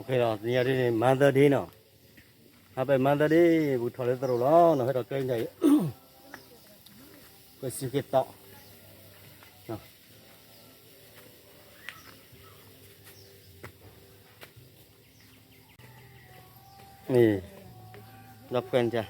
ok rồi giờ đi mang tới đi nào à phải mang tới đi bút thổi lên tàu đó nó phải được cây này cái siêu kiệt tọ nè đập quen chưa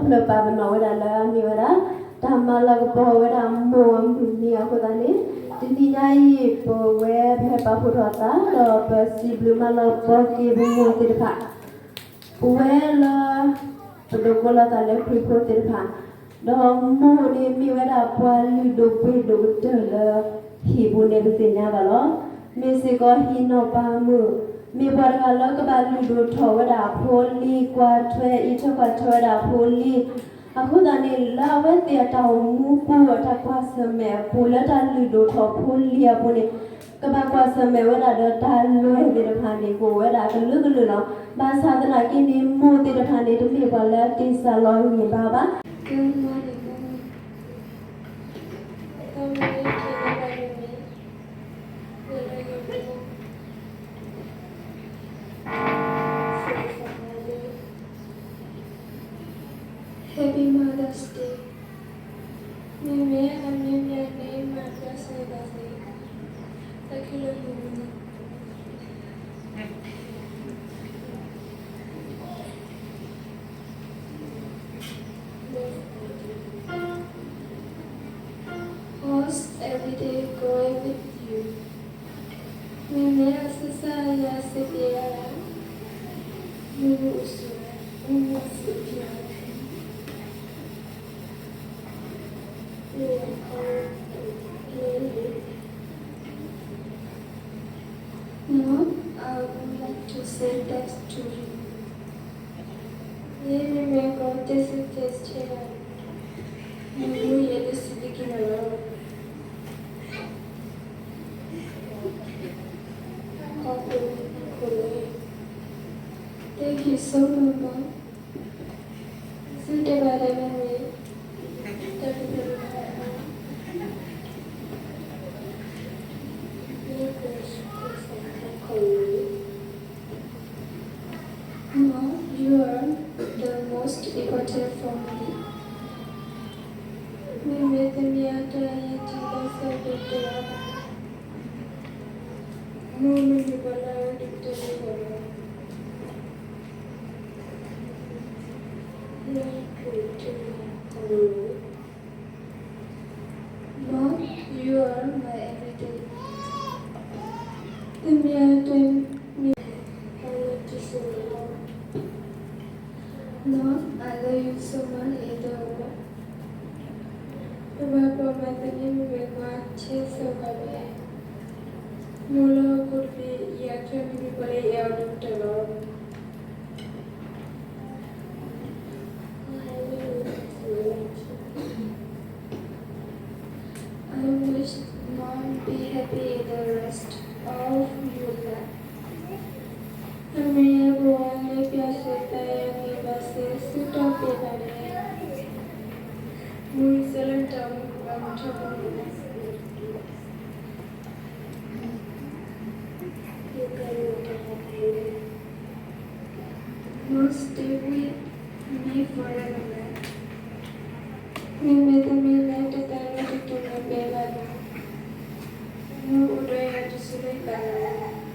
plö pa ba no da la ni da ta ma la po wa da mo ni a ko da ni ti ni nai po we phe pa phu tho ta lo pa si blu ma la po ki bu mo ti pha we la do ko la ta le pri po ti pha do mo ni mi wa da po lu do pe do te la hi bu ne bu tin nya ba lo mi si ko hi no pa muมีบริการแล้วก็บาลีดูทวดาโพลีกว่าทเวอีทกว่าทวดาโพลีอะคุดานิลาเวเตียตาวมูปูตะกว่าสเมปูละตาลีดูทโพลีอะปุนี่ก็บากว่าสเมวดาเดตาลวยเดรพานิโกเวดากะลึกลึเนาะบาสาดนากินีมูติรพานิตุมีบาลาติสาลอยมีบาบา Good morning. How many Happy Mother's Day. Mimi amemia neema madrasa basi. Takilo Mimi. Host every day going with you. Mimi asasa ya sebiara. Mimi usura. Mimi sebiara. Now, I would like to say that to you. You remember this is just here. You are the speaking around. Thank you so much, Mom. Sit about it. Mom, you are the most important for me. Mimi temiata yajila sabitra. Mimi bala dikta bala. Mom, you are my everything. Temiata mi Mom, I love you so much in the world. Baba, my name is Martin Sogabe. Mula could be Yakim Bibali out of the Lord. I wish Mom be happy in the rest of your life. Hame buone piace tayangi base suta penare. Muy selentam bantamu. Must stay with me forever. Mimi tamina tetangga tutuna belana. Mu udaya disulai kana.